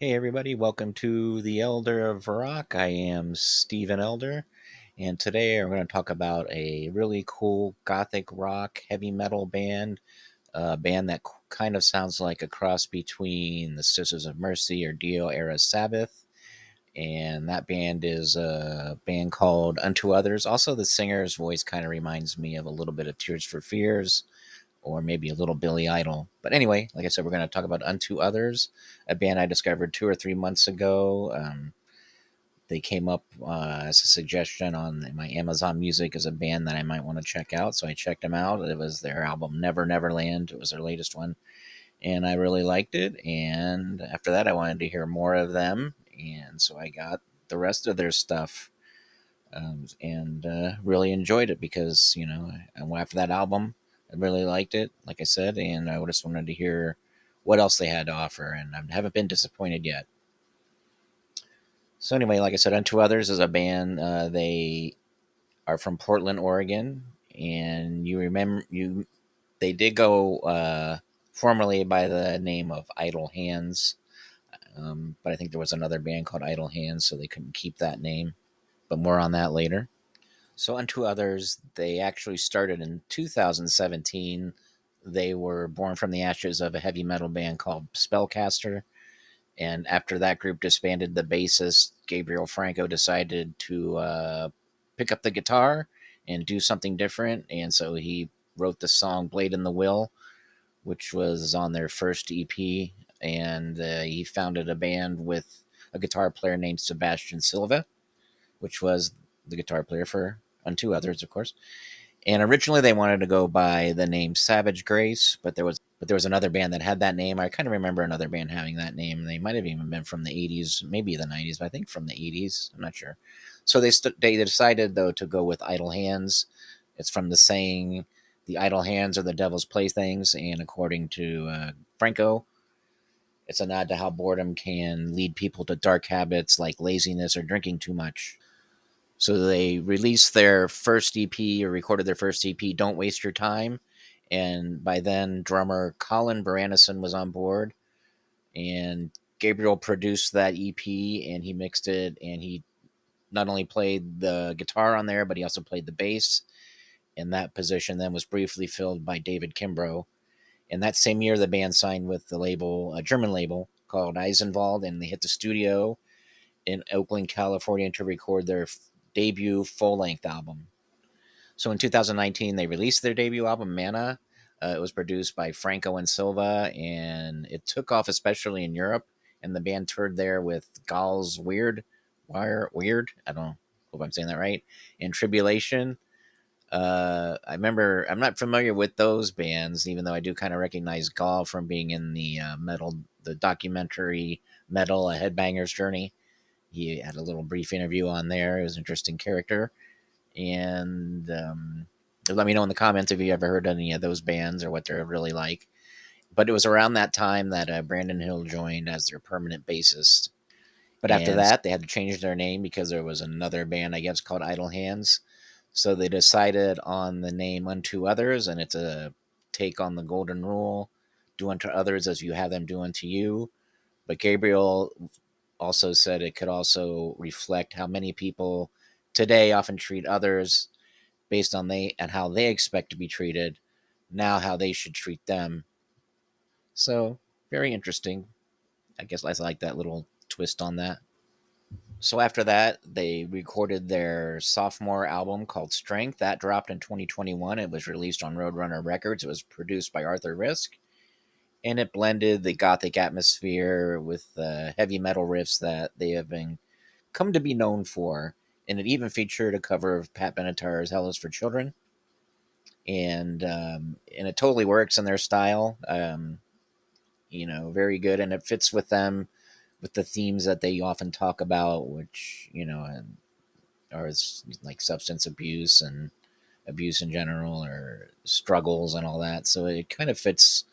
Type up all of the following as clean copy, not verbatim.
Hey everybody, welcome to the Elder of Rock. I am Stephen Elder, and today I'm going to talk about a really cool gothic rock heavy metal band, a band that kind of sounds like a cross between the Sisters of Mercy or Dio era Sabbath, and that band is a band called Unto Others. Also, the singer's voice kind of reminds me of a little bit of Tears for Fears, or maybe a little Billy Idol. But anyway, like I said, we're going to talk about Unto Others, a band I discovered 2 or 3 months ago. They came up as a suggestion on my Amazon Music as a band that I might want to check out. So I checked them out. It was their album Never Neverland. It was their latest one. And I really liked it. And after that, I wanted to hear more of them. And so I got the rest of their stuff, and really enjoyed it because after that album, I really liked it, like I said, and I just wanted to hear what else they had to offer, and I haven't been disappointed yet. So anyway, like I said, Unto Others is a band. They are from Portland, Oregon, and you remember you they did go formerly by the name of Idle Hands, but I think there was another band called Idle Hands, so they couldn't keep that name. But more on that later. So, Unto Others, they actually started in 2017. They were born from the ashes of a heavy metal band called Spellcaster. And after that group disbanded, the bassist, Gabriel Franco, decided to pick up the guitar and do something different. And so he wrote the song Blade in the Will, which was on their first EP. And he founded a band with a guitar player named Sebastian Silva, which was the guitar player for Unto Others, of course. And originally they wanted to go by the name Savage Grace, but there was another band that had that name. I kind of remember another band having that name. They might have even been from the 80s, maybe the 90s, but I think from the 80s. I'm not sure. So they decided though to go with Idle Hands. It's from the saying, "The idle hands are the devil's playthings," and according to Franco, it's a nod to how boredom can lead people to dark habits like laziness or drinking too much. So they released their first EP, or recorded their first EP, Don't Waste Your Time. And by then, drummer Colin Baranison was on board. And Gabriel produced that EP and he mixed it. And he not only played the guitar on there, but he also played the bass. And that position then was briefly filled by David Kimbrough. And that same year, the band signed with the label, a German label called Eisenwald, and they hit the studio in Oakland, California to record their debut full length album. So in 2019, they released their debut album, Mana. It was produced by Franco and Silva, and it took off especially in Europe. And the band toured there with Gall's Weird. I don't hope I'm saying that right. And Tribulation. I remember. I'm not familiar with those bands, even though I do kind of recognize Gall from being in the the documentary Metal: A Headbanger's Journey. He had a little brief interview on there. It was an interesting character. And let me know in the comments if you ever heard any of those bands or what they're really like. But it was around that time that Brandon Hill joined as their permanent bassist. But after And that, they had to change their name because there was another band, I guess, called Idle Hands. So they decided on the name Unto Others, and it's a take on the golden rule: do unto others as you have them do unto you. But Gabriel also said it could also reflect how many people today often treat others based on they and how they expect to be treated, now how they should treat them. So very interesting. I guess I like that little twist on that. So after that, they recorded their sophomore album called Strength. That dropped in 2021. It was released on Roadrunner Records. It was produced by Arthur Risk, and it blended the gothic atmosphere with the heavy metal riffs that they have been come to be known for. And it even featured a cover of Pat Benatar's "Hell Is for Children," and it totally works in their style. Very good, and it fits with them with the themes that they often talk about, which are like substance abuse and abuse in general, or struggles and all that. So it kind of fits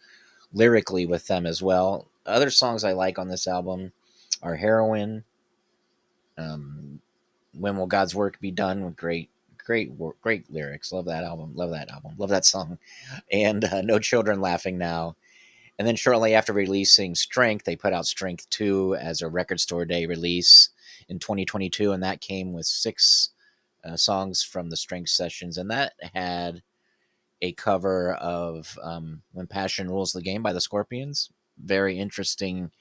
lyrically with them as well. Other songs I like on this album are "Heroin," um, "When Will God's Work Be Done," with great lyrics. Love that album. Love that album. Love that song. And "No Children Laughing Now." And then shortly after releasing Strength, they put out Strength 2 as a record store day release in 2022, and that came with six songs from the Strength sessions, and that had a cover of "When Passion Rules the Game" by the Scorpions. Very interesting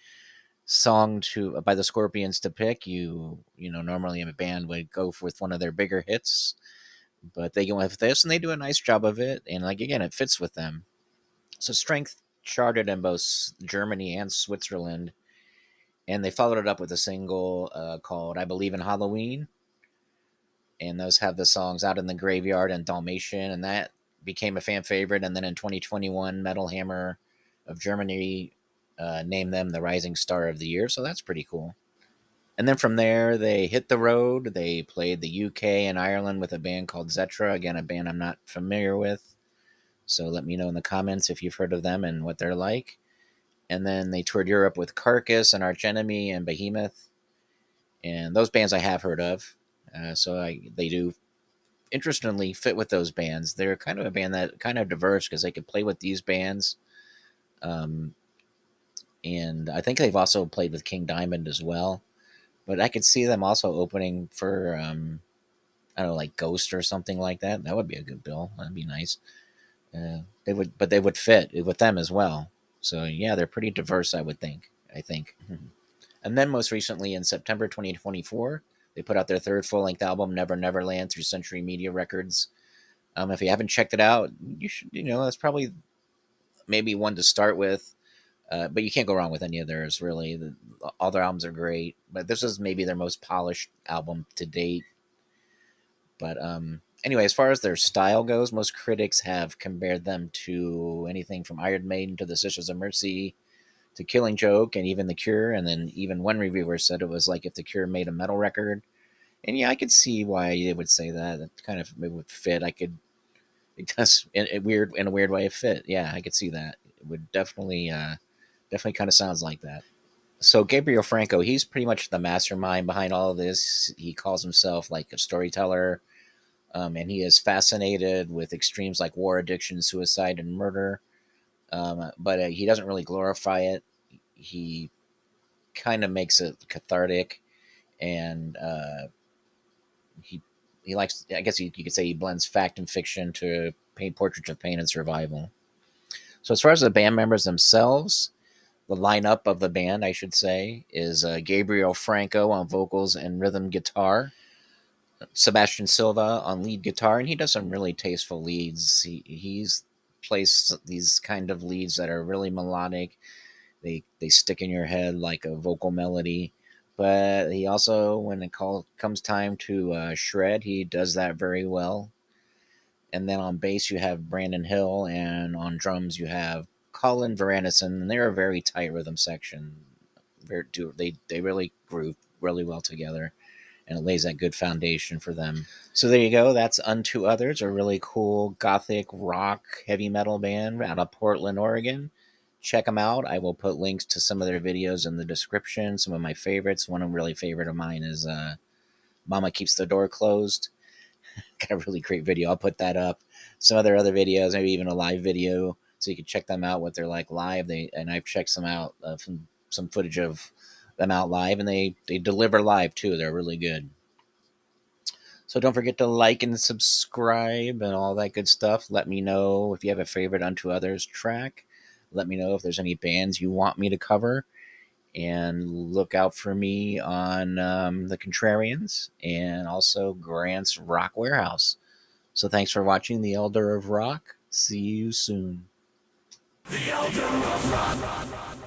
song to by the Scorpions to pick. You know, normally a band would go with one of their bigger hits, but they go with this, and they do a nice job of it. And like again, it fits with them. So Strength charted in both Germany and Switzerland, and they followed it up with a single called "I Believe in Halloween," and those have the songs "Out in the Graveyard" and "Dalmatian," and that became a fan favorite. And then in 2021, Metal Hammer of Germany named them the Rising Star of the Year, so that's pretty cool. And then from there, they hit the road. They played the UK and Ireland with a band called Zetra. Again, a band I'm not familiar with. So let me know in the comments if you've heard of them and what they're like. And then they toured Europe with Carcass and Arch Enemy and Behemoth. And those bands I have heard of. They do, interestingly, fit with those bands. They're kind of a band that kind of diverse because they could play with these bands. Um, and I think they've also played with King Diamond as well. But I could see them also opening for I don't know, like Ghost or something like that. That would be a good bill. That'd be nice. They would fit with them as well. So yeah, they're pretty diverse. I would think. I think. And then most recently in September 2024, they put out their third full-length album, Never Neverland, through Century Media Records. If you haven't checked it out, you should. You know, that's probably maybe one to start with. But you can't go wrong with any of theirs, really. All their albums are great, but this is maybe their most polished album to date. But anyway, as far as their style goes, most critics have compared them to anything from Iron Maiden to the Sisters of Mercy to Killing Joke and even The Cure. And then even one reviewer said it was like if The Cure made a metal record. And yeah, I could see why they would say that. It kind of it would fit. I could. It does in a weird way. It fit. Yeah, I could see that. It would definitely kind of sounds like that. So Gabriel Franco, he's pretty much the mastermind behind all of this. He calls himself like a storyteller, and he is fascinated with extremes like war, addiction, suicide, and murder. But he doesn't really glorify it. He kind of makes it cathartic, and he he likes. I guess you could say he blends fact and fiction to paint portraits of pain and survival. So as far as the band members themselves, the lineup of the band, I should say, is Gabriel Franco on vocals and rhythm guitar, Sebastian Silva on lead guitar, and he does some really tasteful leads. He's plays these kind of leads that are really melodic. They stick in your head like a vocal melody. But he also, when comes time to shred, he does that very well. And then on bass you have Brandon Hill, and on drums you have Colin Varanison, and they're a very tight rhythm section. They really groove really well together, and it lays that good foundation for them. So there you go. That's Unto Others, a really cool gothic rock heavy metal band out of Portland, Oregon. Check them out. I will put links to some of their videos in the description. Some of my favorites. One really favorite of mine is Mama Keeps the Door Closed. Got a really great video. I'll put that up. Some other videos, maybe even a live video, so you can check them out. What they're like live. I've checked some out from some footage of them out live, and they deliver live too. They're really good. So don't forget to like and subscribe and all that good stuff. Let me know if you have a favorite Unto Others track. Let me know if there's any bands you want me to cover. And look out for me on The Contrarians and also Grant's Rock Warehouse. So thanks for watching The Elder of Rock. See you soon. The Elder of Rock.